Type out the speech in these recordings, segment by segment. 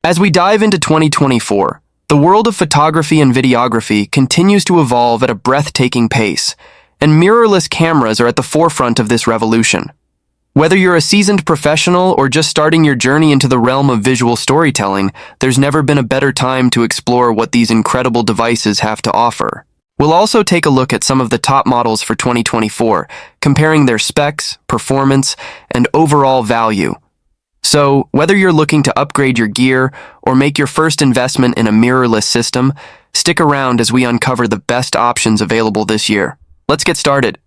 As we dive into 2024, the world of photography and videography continues to evolve at a breathtaking pace, and mirrorless cameras are at the forefront of this revolution. Whether you're a seasoned professional or just starting your journey into the realm of visual storytelling, there's never been a better time to explore what these incredible devices have to offer. We'll also take a look at some of the top models for 2024, comparing their specs, performance, and overall value. So, whether you're looking to upgrade your gear or make your first investment in a mirrorless system, stick around as we uncover the best options available this year. Let's get started.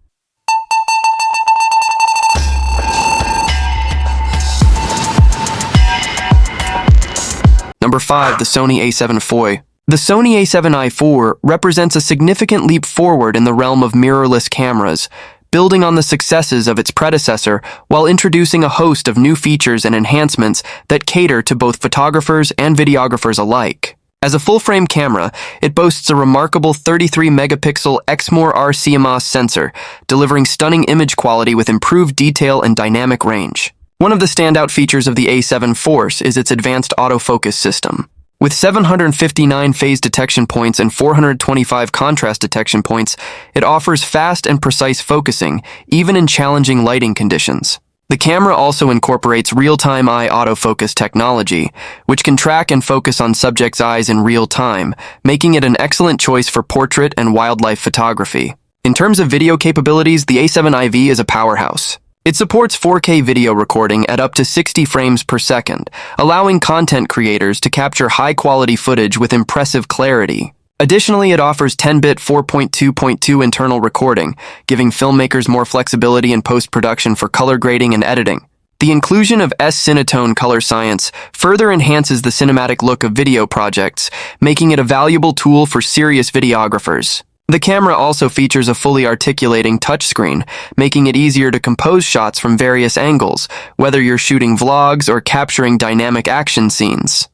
Number 5. The Sony A7 IV. The Sony A7 IV represents a significant leap forward in the realm of mirrorless cameras, building on the successes of its predecessor while introducing a host of new features and enhancements that cater to both photographers and videographers alike. As a full-frame camera, it boasts a remarkable 33-megapixel Exmor-R CMOS sensor, delivering stunning image quality with improved detail and dynamic range. One of the standout features of the A7 Force is its advanced autofocus system. With 759 phase detection points and 425 contrast detection points, it offers fast and precise focusing, even in challenging lighting conditions. The camera also incorporates real-time eye autofocus technology, which can track and focus on subjects' eyes in real time, making it an excellent choice for portrait and wildlife photography. In terms of video capabilities, the A7 IV is a powerhouse. It supports 4K video recording at up to 60 frames per second, allowing content creators to capture high-quality footage with impressive clarity. Additionally, it offers 10-bit 4.2.2 internal recording, giving filmmakers more flexibility in post-production for color grading and editing. The inclusion of S-Cinetone color science further enhances the cinematic look of video projects, making it a valuable tool for serious videographers. The camera also features a fully articulating touchscreen, making it easier to compose shots from various angles, whether you're shooting vlogs or capturing dynamic action scenes.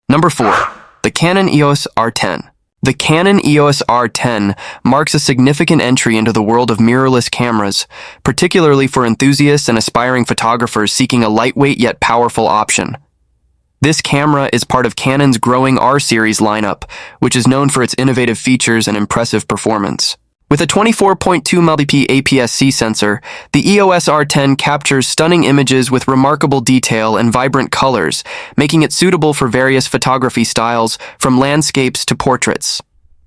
Number 4. The Canon EOS R10. The Canon EOS R10 marks a significant entry into the world of mirrorless cameras, particularly for enthusiasts and aspiring photographers seeking a lightweight yet powerful option. This camera is part of Canon's growing R-series lineup, which is known for its innovative features and impressive performance. With a 24.2 megapixel APS-C sensor, the EOS R10 captures stunning images with remarkable detail and vibrant colors, making it suitable for various photography styles, from landscapes to portraits.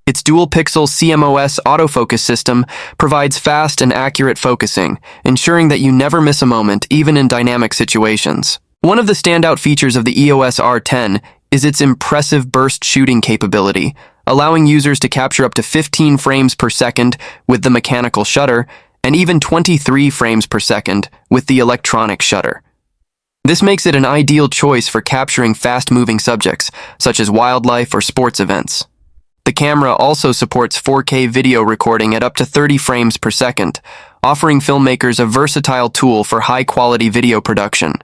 Its dual-pixel CMOS autofocus system provides fast and accurate focusing, ensuring that you never miss a moment, even in dynamic situations. One of the standout features of the EOS R10 is its impressive burst shooting capability, allowing users to capture up to 15 frames per second with the mechanical shutter and even 23 frames per second with the electronic shutter. This makes it an ideal choice for capturing fast-moving subjects, such as wildlife or sports events. The camera also supports 4K video recording at up to 30 frames per second, offering filmmakers a versatile tool for high-quality video production.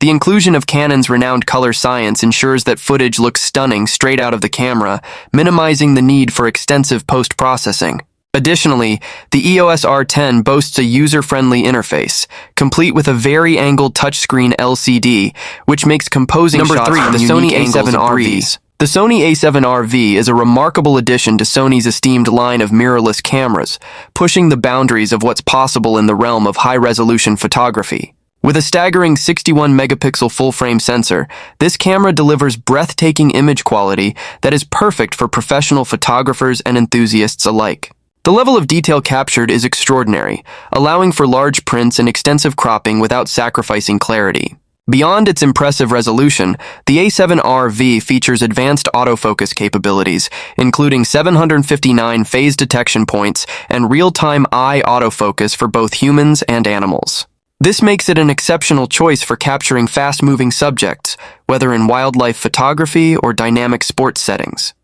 The inclusion of Canon's renowned color science ensures that footage looks stunning straight out of the camera, minimizing the need for extensive post-processing. Additionally, the EOS R10 boasts a user-friendly interface, complete with a very-angled touchscreen LCD, which makes composing shots from the Sony A7 RV. The Sony A7 RV is a remarkable addition to Sony's esteemed line of mirrorless cameras, pushing the boundaries of what's possible in the realm of high-resolution photography. With a staggering 61-megapixel full-frame sensor, this camera delivers breathtaking image quality that is perfect for professional photographers and enthusiasts alike. The level of detail captured is extraordinary, allowing for large prints and extensive cropping without sacrificing clarity. Beyond its impressive resolution, the A7 RV features advanced autofocus capabilities, including 759 phase detection points and real-time eye autofocus for both humans and animals. This makes it an exceptional choice for capturing fast-moving subjects, whether in wildlife photography or dynamic sports settings.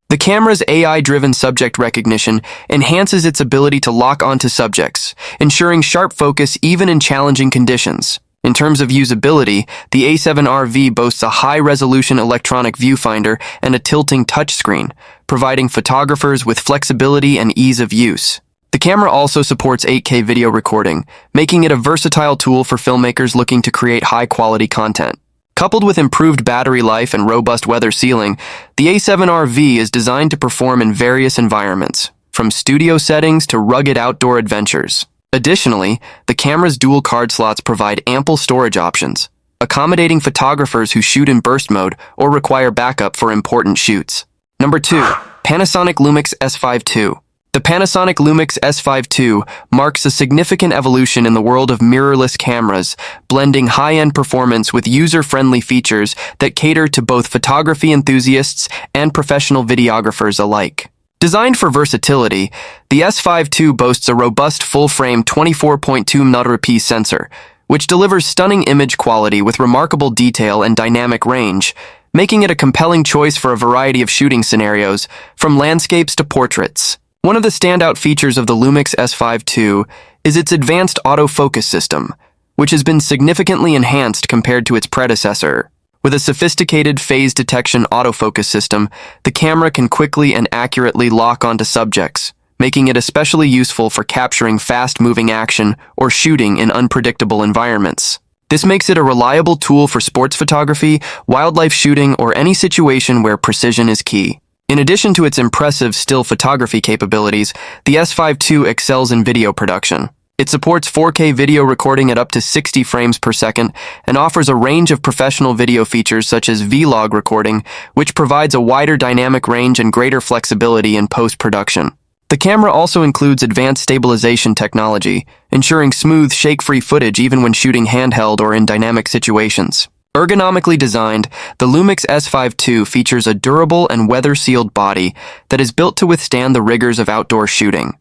The camera's AI-driven subject recognition enhances its ability to lock onto subjects, ensuring sharp focus even in challenging conditions. In terms of usability, the A7 RV boasts a high-resolution electronic viewfinder and a tilting touchscreen, providing photographers with flexibility and ease of use. The camera also supports 8K video recording, making it a versatile tool for filmmakers looking to create high-quality content. Coupled with improved battery life and robust weather sealing, the A7RV is designed to perform in various environments, from studio settings to rugged outdoor adventures. Additionally, the camera's dual card slots provide ample storage options, accommodating photographers who shoot in burst mode or require backup for important shoots. Number 2. Panasonic Lumix S5 II. The Panasonic Lumix S5 II marks a significant evolution in the world of mirrorless cameras, blending high-end performance with user-friendly features that cater to both photography enthusiasts and professional videographers alike. Designed for versatility, the S5 II boasts a robust full-frame 24.2 MP sensor, which delivers stunning image quality with remarkable detail and dynamic range, making it a compelling choice for a variety of shooting scenarios, from landscapes to portraits. One of the standout features of the Lumix S5 II is its advanced autofocus system, which has been significantly enhanced compared to its predecessor. With a sophisticated phase detection autofocus system, the camera can quickly and accurately lock onto subjects, making it especially useful for capturing fast-moving action or shooting in unpredictable environments. This makes it a reliable tool for sports photography, wildlife shooting, or any situation where precision is key. In addition to its impressive still photography capabilities, the S5 II excels in video production. It supports 4K video recording at up to 60 frames per second and offers a range of professional video features such as vlog recording, which provides a wider dynamic range and greater flexibility in post-production. The camera also includes advanced stabilization technology, ensuring smooth, shake-free footage even when shooting handheld or in dynamic situations. Ergonomically designed, the Lumix S5 II features a durable and weather-sealed body that is built to withstand the rigors of outdoor shooting.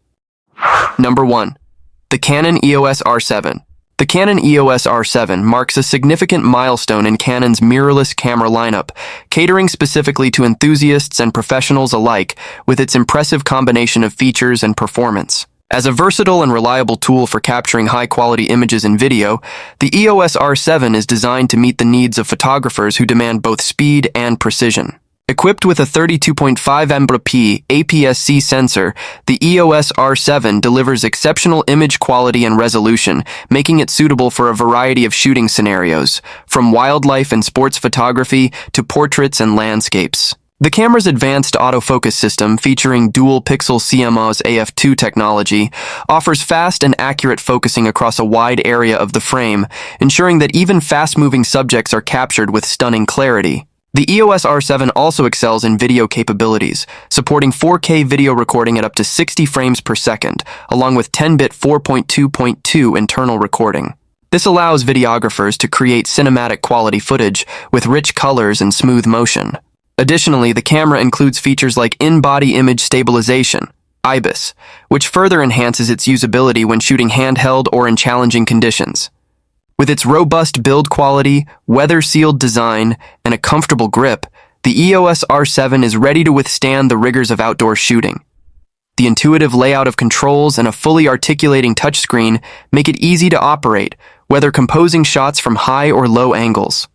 Number 1. The Canon EOS R7. The Canon EOS R7 marks a significant milestone in Canon's mirrorless camera lineup, catering specifically to enthusiasts and professionals alike with its impressive combination of features and performance. As a versatile and reliable tool for capturing high-quality images and video, the EOS R7 is designed to meet the needs of photographers who demand both speed and precision. Equipped with a 32.5 MP APS-C sensor, the EOS R7 delivers exceptional image quality and resolution, making it suitable for a variety of shooting scenarios, from wildlife and sports photography to portraits and landscapes. The camera's advanced autofocus system, featuring dual-pixel CMOS AF2 technology, offers fast and accurate focusing across a wide area of the frame, ensuring that even fast-moving subjects are captured with stunning clarity. The EOS R7 also excels in video capabilities, supporting 4K video recording at up to 60 frames per second, along with 10-bit 4.2.2 internal recording. This allows videographers to create cinematic quality footage with rich colors and smooth motion. Additionally, the camera includes features like in-body image stabilization, IBIS, which further enhances its usability when shooting handheld or in challenging conditions. With its robust build quality, weather-sealed design, and a comfortable grip, the EOS R7 is ready to withstand the rigors of outdoor shooting. The intuitive layout of controls and a fully articulating touchscreen make it easy to operate, whether composing shots from high or low angles.